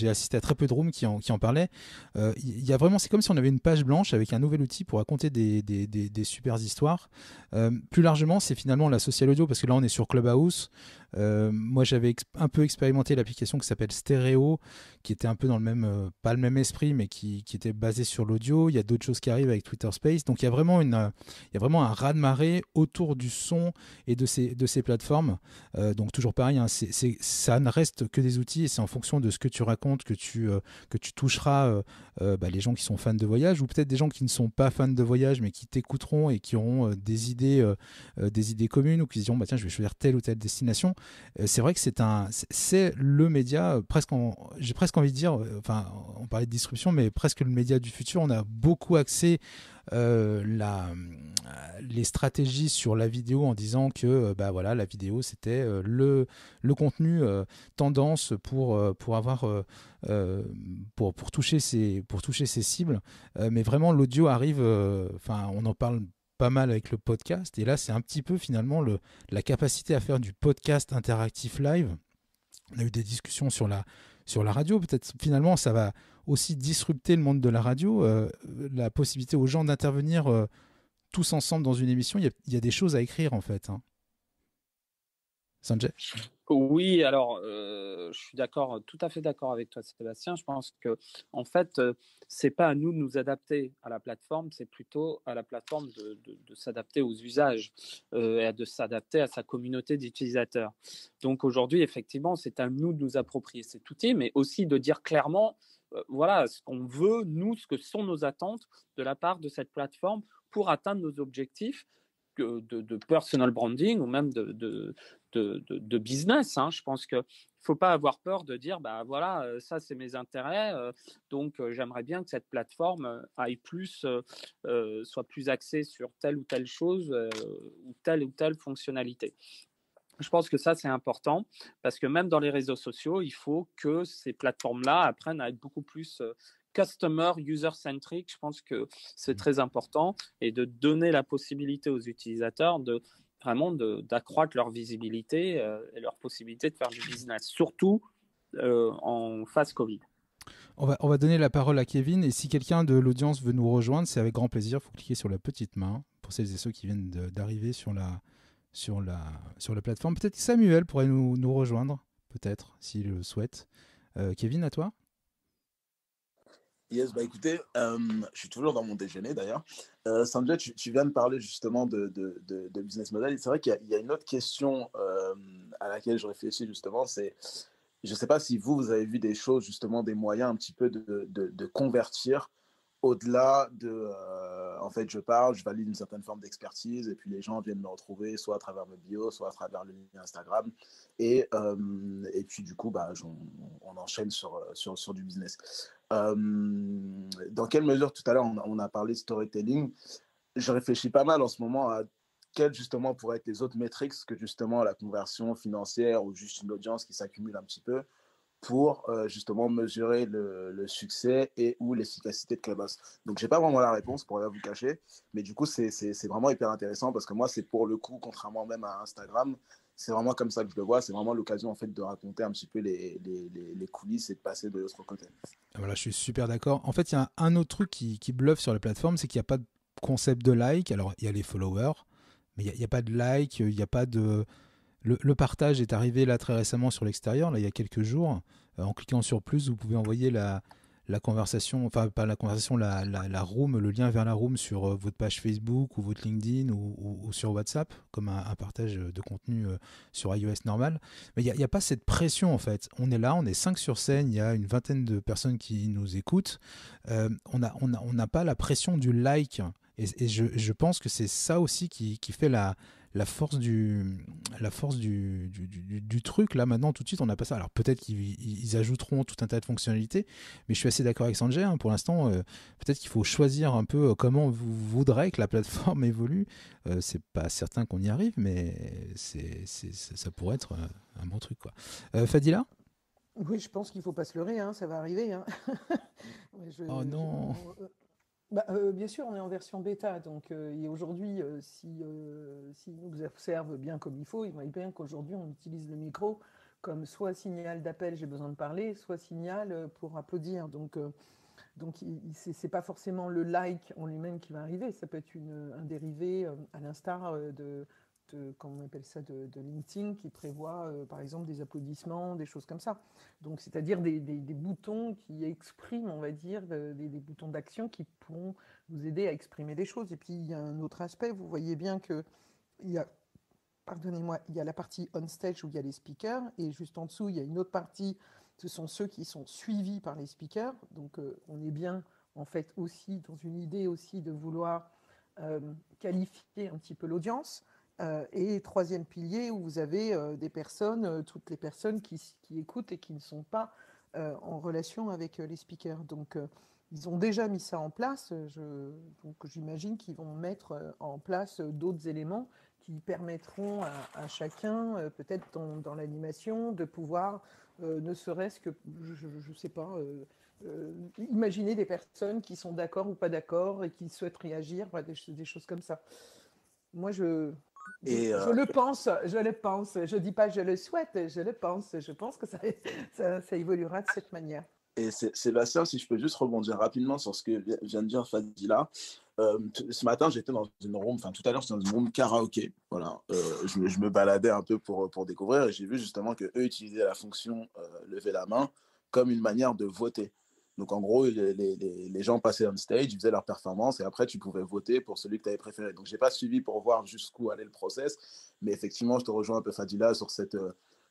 assisté à très peu de rooms qui en parlaient. Il y a vraiment, c'est comme si on avait une page blanche avec un nouvel outil pour raconter des super histoires. Plus largement, c'est finalement la social audio, parce que là, on est sur Clubhouse. Moi, j'avais un peu expérimenté l'application qui s'appelle Stereo, qui était un peu dans le même, pas le même esprit, mais qui était basée sur l'audio. Il y a d'autres choses qui arrivent avec Twitter Space. Donc, il y a vraiment un raz-de-marée autour du son et de ces plateformes. Donc, toujours pareil, hein, ça ne reste que des outils, et c'est en fonction de ce que tu racontes que tu toucheras les gens qui sont fans de voyage, ou peut-être des gens qui ne sont pas fans de voyage, mais qui t'écouteront et qui auront des idées communes, ou qui se diront tiens, je vais choisir telle ou telle destination. C'est vrai que c'est le média, j'ai presque envie de dire, enfin, on parlait de disruption, mais presque le média du futur. On a beaucoup axé les stratégies sur la vidéo en disant que voilà, la vidéo c'était le contenu tendance pour avoir pour toucher ces cibles, mais vraiment l'audio arrive, enfin on en parle pas mal avec le podcast, et là c'est un petit peu finalement la capacité à faire du podcast interactif live. On a eu des discussions sur la radio, peut-être finalement ça va aussi disrupter le monde de la radio, la possibilité aux gens d'intervenir tous ensemble dans une émission. Il y a des choses à écrire en fait, hein. Sanjay ? Oui, alors je suis tout à fait d'accord avec toi, Sébastien. Je pense que en fait, c'est pas à nous de nous adapter à la plateforme, c'est plutôt à la plateforme de s'adapter aux usages et de s'adapter à sa communauté d'utilisateurs. Donc aujourd'hui, effectivement, c'est à nous de nous approprier cet outil, mais aussi de dire clairement, voilà, ce qu'on veut, nous, ce que sont nos attentes de la part de cette plateforme pour atteindre nos objectifs de personal branding, ou même de business, hein. Je pense qu'il ne faut pas avoir peur de dire voilà, ça c'est mes intérêts, donc j'aimerais bien que cette plateforme soit plus axée sur telle ou telle chose, ou telle fonctionnalité. Je pense que ça, c'est important, parce que même dans les réseaux sociaux, il faut que ces plateformes-là apprennent à être beaucoup plus customer, user-centric. Je pense que c'est très important, et de donner la possibilité aux utilisateurs d'accroître leur visibilité et leur possibilité de faire du business, surtout en phase Covid. On va donner la parole à Kevin, et si quelqu'un de l'audience veut nous rejoindre, c'est avec grand plaisir. Il faut cliquer sur la petite main pour celles et ceux qui viennent d'arriver sur la plateforme. Peut-être que Samuel pourrait nous rejoindre, peut-être, s'il le souhaite. Kevin, à toi. Yes, écoutez, je suis toujours dans mon déjeuner d'ailleurs. Sanjay, tu viens de parler justement de business model. C'est vrai qu'il y a une autre question à laquelle je réfléchis justement, c'est, je ne sais pas si vous avez vu des choses, justement, des moyens un petit peu de convertir au-delà de, en fait, je valide une certaine forme d'expertise, et puis les gens viennent me retrouver soit à travers mes bios, soit à travers le lien Instagram, et puis du coup, on enchaîne sur du business. Dans quelle mesure, tout à l'heure, on a parlé de storytelling, je réfléchis pas mal en ce moment à quelles justement pourraient être les autres métriques que justement la conversion financière, ou juste une audience qui s'accumule un petit peu, pour justement mesurer le succès et ou l'efficacité de Clubhouse. Donc, je n'ai pas vraiment la réponse, pour rien vous cacher, mais du coup, c'est vraiment hyper intéressant, parce que moi, c'est pour le coup, contrairement même à Instagram, c'est vraiment comme ça que je le vois. C'est vraiment l'occasion en fait de raconter un petit peu les coulisses et de passer de l'autre côté. Voilà, je suis super d'accord. En fait, il y a un autre truc qui bluffe sur les plateformes, c'est qu'il n'y a pas de concept de like. Alors, il y a les followers, mais il n'y a pas de like, il n'y a pas de... Le partage est arrivé là très récemment sur l'extérieur, là il y a quelques jours. En cliquant sur plus, vous pouvez envoyer la conversation, enfin pas la conversation, la room, le lien vers la room sur votre page Facebook ou votre LinkedIn ou sur WhatsApp, comme un partage de contenu sur iOS normal. Mais il n'y a pas cette pression en fait. On est là, on est 5 sur scène, il y a une vingtaine de personnes qui nous écoutent. On n'a pas la pression du like. Et je pense que c'est ça aussi qui fait la force du truc. Là maintenant, tout de suite, on n'a pas ça. Alors peut-être qu'ils ajouteront tout un tas de fonctionnalités, mais je suis assez d'accord avec Sanjay, hein. Pour l'instant, peut-être qu'il faut choisir un peu comment vous voudrez que la plateforme évolue. C'est pas certain qu'on y arrive, mais ça pourrait être un bon truc, quoi. Fadila ? Oui, je pense qu'il ne faut pas se leurrer, hein, ça va arriver. Hein. Oh non. Bien sûr, on est en version bêta, donc et aujourd'hui, si nous observent bien comme il faut, ils voient bien qu'aujourd'hui, on utilise le micro comme soit signal d'appel, j'ai besoin de parler, soit signal pour applaudir. Donc c'est pas forcément le like en lui-même qui va arriver, ça peut être un dérivé à l'instar comment on appelle ça, de LinkedIn qui prévoit par exemple des applaudissements, des choses comme ça. Donc c'est-à-dire des boutons qui expriment, on va dire, des boutons d'action qui pourront vous aider à exprimer des choses. Et puis il y a un autre aspect, vous voyez bien que il y a, pardonnez-moi, il y a la partie on stage où il y a les speakers et juste en dessous il y a une autre partie. Ce sont ceux qui sont suivis par les speakers. Donc, on est bien, en fait, aussi dans une idée aussi de vouloir qualifier un petit peu l'audience. Et troisième pilier, où vous avez des personnes, toutes les personnes qui écoutent et qui ne sont pas en relation avec les speakers. Donc, ils ont déjà mis ça en place. Donc, j'imagine qu'ils vont mettre en place d'autres éléments qui permettront à chacun, peut-être dans l'animation, de pouvoir ne serait-ce que, je ne sais pas, imaginer des personnes qui sont d'accord ou pas d'accord et qui souhaitent réagir, voilà, des choses comme ça. Moi, je le pense, je ne dis pas je le souhaite, je le pense. Je pense que ça évoluera de cette manière. Et Sébastien, si je peux juste rebondir rapidement sur ce que vient de dire Fadila. Ce matin, j'étais dans une room, enfin tout à l'heure, j'étais dans une room karaoké. Voilà. Je me baladais un peu pour découvrir et j'ai vu justement qu'eux utilisaient la fonction lever la main comme une manière de voter. Donc en gros, les gens passaient on stage, ils faisaient leur performance et après tu pouvais voter pour celui que tu avais préféré. Donc je n'ai pas suivi pour voir jusqu'où allait le process, mais effectivement, je te rejoins un peu Fadila sur cette...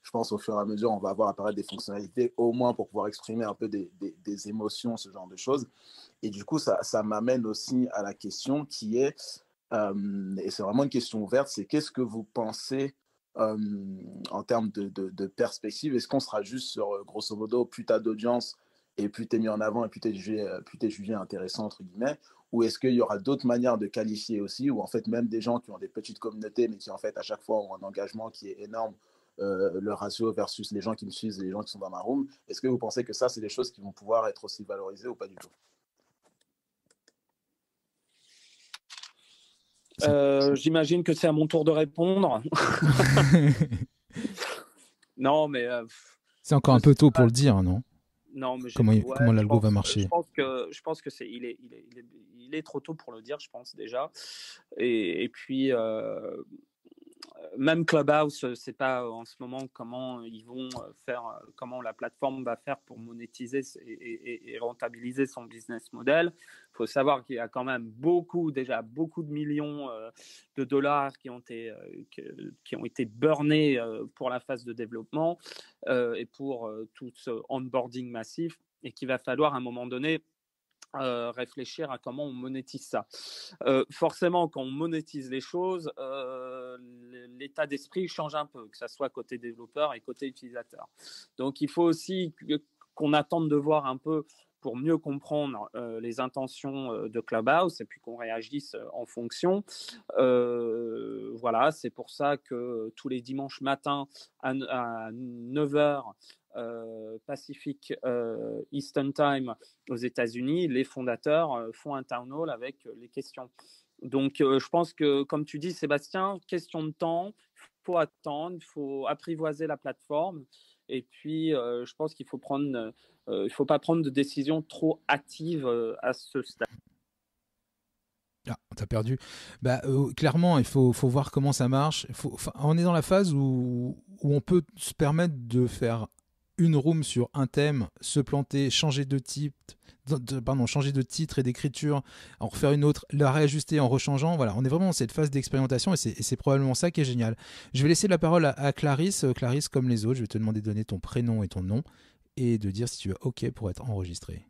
je pense au fur et à mesure, on va voir apparaître des fonctionnalités, au moins pour pouvoir exprimer un peu des émotions, ce genre de choses. Et du coup, ça m'amène aussi à la question qui est, et c'est vraiment une question ouverte, c'est qu'est-ce que vous pensez en termes de perspective? Est-ce qu'on sera juste sur, grosso modo, plus tu as d'audience et plus tu es mis en avant et plus tu es jugé intéressant, entre guillemets? Ou est-ce qu'il y aura d'autres manières de qualifier aussi, ou en fait même des gens qui ont des petites communautés, mais qui en fait à chaque fois ont un engagement qui est énorme, le ratio versus les gens qui me suivent et les gens qui sont dans ma room. Est-ce que vous pensez que ça, c'est des choses qui vont pouvoir être aussi valorisées ou pas du tout? J'imagine que c'est à mon tour de répondre. Non, mais... c'est encore un peu tôt pour le dire, non? Non, mais comment l'algo va marcher? Je pense que il est trop tôt pour le dire, je pense déjà. Et puis... même Clubhouse ne sait pas en ce moment comment ils vont faire, comment la plateforme va faire pour monétiser et rentabiliser son business model. Il faut savoir qu'il y a quand même déjà beaucoup de millions de dollars qui ont été burnés pour la phase de développement et pour tout ce onboarding massif, et qu'il va falloir à un moment donné réfléchir à comment on monétise ça. Forcément, quand on monétise les choses, l'état d'esprit change un peu, que ce soit côté développeur et côté utilisateur. Donc, il faut aussi qu'on attende de voir un peu pour mieux comprendre les intentions de Clubhouse et puis qu'on réagisse en fonction. Voilà, c'est pour ça que tous les dimanches matins à 9h, Pacific Eastern Time aux États-Unis, les fondateurs font un town hall avec les questions. Donc, je pense que, comme tu dis, Sébastien, question de temps, il faut attendre, il faut apprivoiser la plateforme. Et puis, je pense qu'il faut faut pas prendre de décision trop hâtive à ce stade. Ah, t'as perdu. Clairement, il faut voir comment ça marche. On est dans la phase où on peut se permettre de faire une room sur un thème, se planter, changer de titre et d'écriture, en refaire une autre, la réajuster en rechangeant. Voilà, on est vraiment dans cette phase d'expérimentation et c'est probablement ça qui est génial. Je vais laisser la parole à Clarisse. Clarisse, comme les autres, je vais te demander de donner ton prénom et ton nom et de dire si tu es OK pour être enregistré.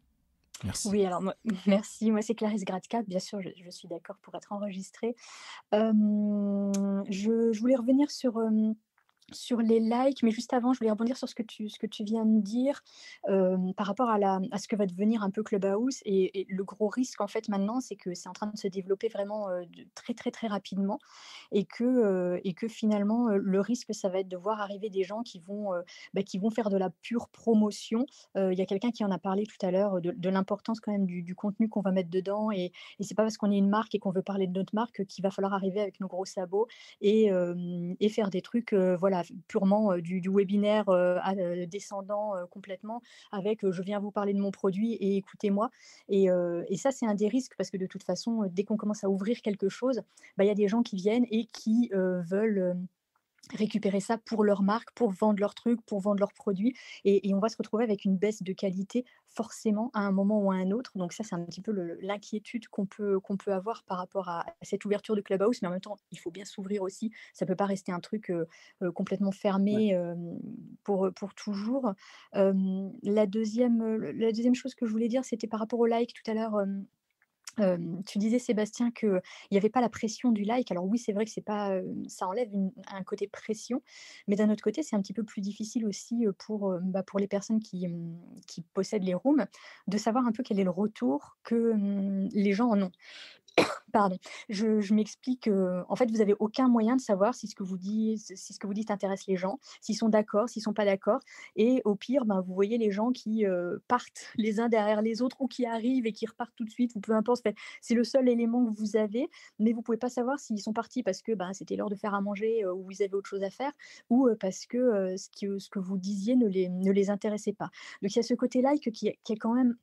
Merci. Oui, alors merci. Moi, c'est Clarisse Gradka. Bien sûr, je suis d'accord pour être enregistrée. Je voulais revenir sur sur les likes, mais juste avant, je voulais rebondir sur ce que tu viens de dire par rapport à ce que va devenir un peu Clubhouse. Et le gros risque, en fait, maintenant, c'est que c'est en train de se développer vraiment très, très, très rapidement. Et que finalement, le risque, ça va être de voir arriver des gens qui vont faire de la pure promotion. Il y a quelqu'un qui en a parlé tout à l'heure de l'importance quand même du contenu qu'on va mettre dedans. Et c'est pas parce qu'on est une marque et qu'on veut parler de notre marque qu'il va falloir arriver avec nos gros sabots et faire des trucs voilà, purement du webinaire descendant complètement avec je viens vous parler de mon produit et écoutez-moi. Et ça, c'est un des risques parce que de toute façon, dès qu'on commence à ouvrir quelque chose, bah, y a des gens qui viennent et qui veulent récupérer ça pour leur marque, pour vendre leurs trucs, pour vendre leurs produits. Et on va se retrouver avec une baisse de qualité forcément à un moment ou à un autre. Donc ça, c'est un petit peu l'inquiétude qu'on peut avoir par rapport à cette ouverture de Clubhouse. Mais en même temps, il faut bien s'ouvrir aussi. Ça ne peut pas rester un truc complètement fermé pour toujours. La deuxième chose que je voulais dire, c'était par rapport au like tout à l'heure. Tu disais, Sébastien, qu'il n'y avait pas la pression du like. Alors oui, c'est vrai que c'est pas, ça enlève un côté pression, mais d'un autre côté, c'est un petit peu plus difficile aussi pour les personnes qui possèdent les rooms, de savoir un peu quel est le retour que les gens en ont. Pardon, je m'explique. En fait, vous n'avez aucun moyen de savoir si ce que vous dites intéresse les gens, s'ils sont d'accord, s'ils ne sont pas d'accord. Et au pire, ben, vous voyez les gens qui partent les uns derrière les autres ou qui arrivent et qui repartent tout de suite, ou peu importe. C'est le seul élément que vous avez, mais vous ne pouvez pas savoir s'ils sont partis parce que ben, c'était l'heure de faire à manger ou ils avaient autre chose à faire, ou parce que ce que vous disiez ne les intéressait pas. Donc il y a ce côté-là qui est quand même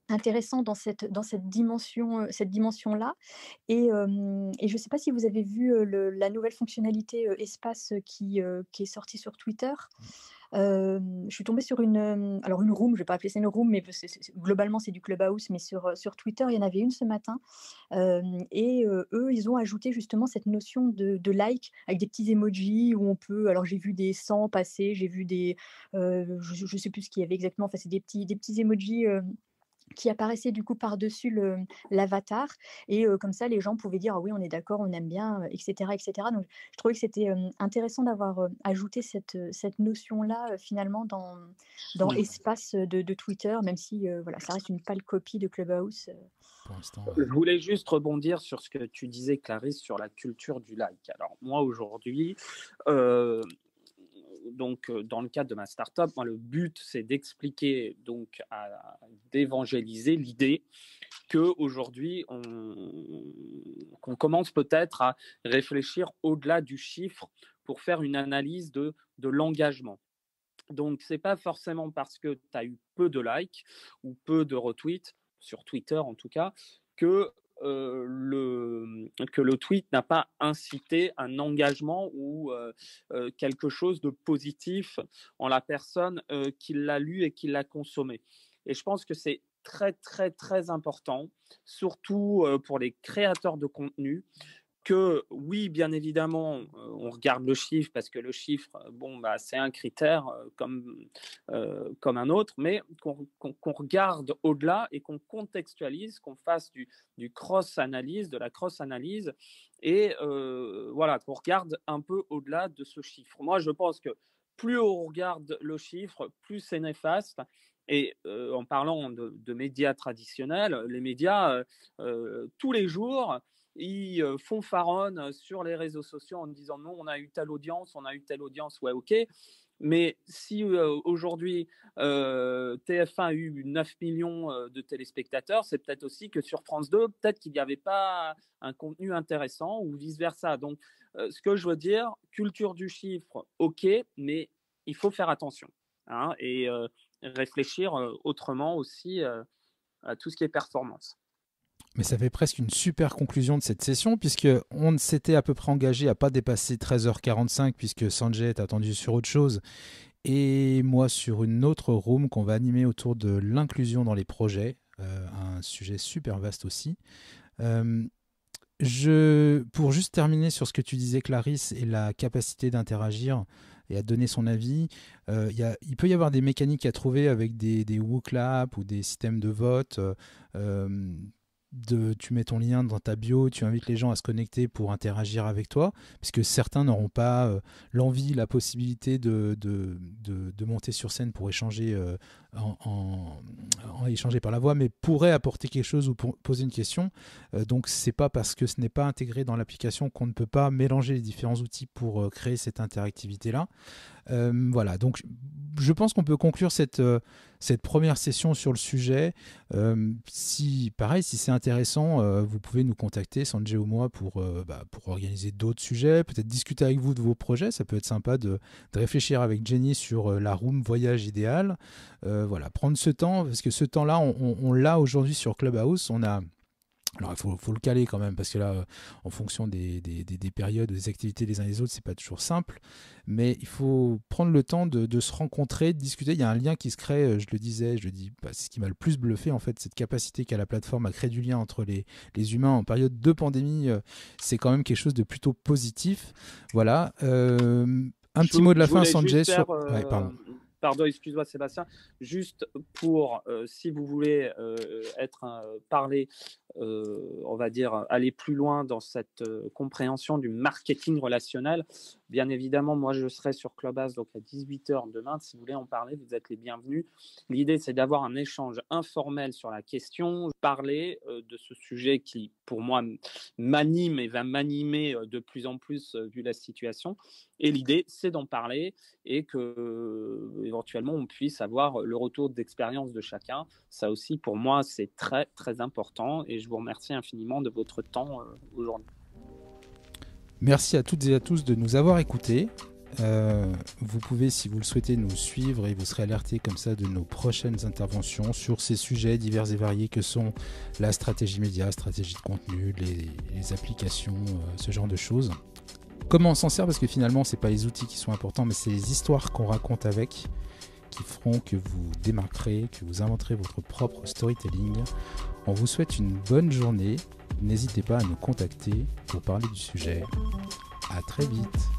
intéressant dans cette dimension-là. Et je ne sais pas si vous avez vu la nouvelle fonctionnalité espace qui est sortie sur Twitter. Je suis tombée sur une room, je ne vais pas appeler ça une room, mais globalement c'est du Clubhouse, mais sur Twitter, il y en avait une ce matin. Eux, ils ont ajouté justement cette notion de like avec des petits emojis où on peut, alors j'ai vu des 100 passer, j'ai vu des, je ne sais plus ce qu'il y avait exactement, enfin c'est des petits emojis qui apparaissait du coup par-dessus l'avatar. Et comme ça, les gens pouvaient dire ah oui, on est d'accord, on aime bien, etc., etc. Donc, je trouvais que c'était intéressant d'avoir ajouté cette notion-là finalement dans l'espace de Twitter, même si voilà, ça reste une pâle copie de Clubhouse. Pour l'instant, Je voulais juste rebondir sur ce que tu disais, Clarisse, sur la culture du like. Alors, moi, aujourd'hui, donc, dans le cadre de ma startup, moi, le but, c'est d'expliquer, donc, d'évangéliser l'idée qu'aujourd'hui, qu'on commence peut-être à réfléchir au-delà du chiffre pour faire une analyse de l'engagement. Donc, ce n'est pas forcément parce que tu as eu peu de likes ou peu de retweets, sur Twitter en tout cas, que le tweet n'a pas incité un engagement ou quelque chose de positif en la personne qui l'a lu et qui l'a consommé. Et je pense que c'est très, très, très important, surtout pour les créateurs de contenu, que oui, bien évidemment, on regarde le chiffre parce que le chiffre, c'est un critère comme un autre, mais qu'on regarde au-delà et qu'on contextualise, qu'on fasse du cross-analyse, de la cross-analyse et voilà, qu'on regarde un peu au-delà de ce chiffre. Moi, je pense que plus on regarde le chiffre, plus c'est néfaste. Et en parlant de médias traditionnels, les médias, tous les jours, ils fanfaronnent sur les réseaux sociaux en disant non, on a eu telle audience, ouais, ok. Mais si aujourd'hui TF1 a eu 9 millions de téléspectateurs, c'est peut-être aussi que sur France 2, peut-être qu'il n'y avait pas un contenu intéressant ou vice-versa. Donc, ce que je veux dire, culture du chiffre, ok, mais il faut faire attention et réfléchir autrement aussi à tout ce qui est performance. Mais ça fait presque une super conclusion de cette session, puisque on s'était à peu près engagé à pas dépasser 13h45, puisque Sanjay est attendu sur autre chose, et moi sur une autre room qu'on va animer autour de l'inclusion dans les projets, un sujet super vaste aussi. Pour juste terminer sur ce que tu disais, Clarisse, et la capacité d'interagir et à donner son avis, il peut y avoir des mécaniques à trouver avec des WooClap ou des systèmes de vote. tu mets ton lien dans ta bio, tu invites les gens à se connecter pour interagir avec toi, puisque certains n'auront pas l'envie, la possibilité de monter sur scène pour échanger, échanger par la voix, mais pourraient apporter quelque chose ou poser une question. Donc c'est pas parce que ce n'est pas intégré dans l'application qu'on ne peut pas mélanger les différents outils pour créer cette interactivité-là. Voilà, donc je pense qu'on peut conclure cette première session sur le sujet. Si c'est intéressant, vous pouvez nous contacter, Sanjay ou moi, pour organiser d'autres sujets, peut-être discuter avec vous de vos projets. Ça peut être sympa de réfléchir avec Jenny sur la room voyage idéale. Voilà, prendre ce temps, parce que ce temps-là, on l'a aujourd'hui sur Clubhouse. Alors, il faut le caler quand même, parce que là, en fonction des périodes, des activités des uns et des autres, c'est pas toujours simple. Mais il faut prendre le temps de se rencontrer, de discuter. Il y a un lien qui se crée, je le dis, c'est ce qui m'a le plus bluffé, en fait, cette capacité qu'a la plateforme à créer du lien entre les humains en période de pandémie. C'est quand même quelque chose de plutôt positif. Voilà. Un petit mot de la fin, Sanjay. Ouais, pardon. Pardon, excuse-moi Sébastien, juste pour, si vous voulez parler, on va dire, aller plus loin dans cette compréhension du marketing relationnel, bien évidemment, moi je serai sur Clubhouse donc à 18h demain, si vous voulez en parler, vous êtes les bienvenus. L'idée c'est d'avoir un échange informel sur la question, parler de ce sujet qui pour moi m'anime et va m'animer de plus en plus vu la situation, et l'idée c'est d'en parler et que éventuellement on puisse avoir le retour d'expérience de chacun. Ça aussi pour moi c'est très très important et je vous remercie infiniment de votre temps aujourd'hui. Merci à toutes et à tous de nous avoir écoutés. Vous pouvez, si vous le souhaitez, nous suivre et vous serez alertés comme ça de nos prochaines interventions sur ces sujets divers et variés que sont la stratégie média, stratégie de contenu, les applications, ce genre de choses. Comment on s'en sert, parce que finalement c'est pas les outils qui sont importants, mais c'est les histoires qu'on raconte avec qui feront que vous démarquerez, que vous inventerez votre propre storytelling. On vous souhaite une bonne journée. N'hésitez pas à nous contacter pour parler du sujet. À très vite.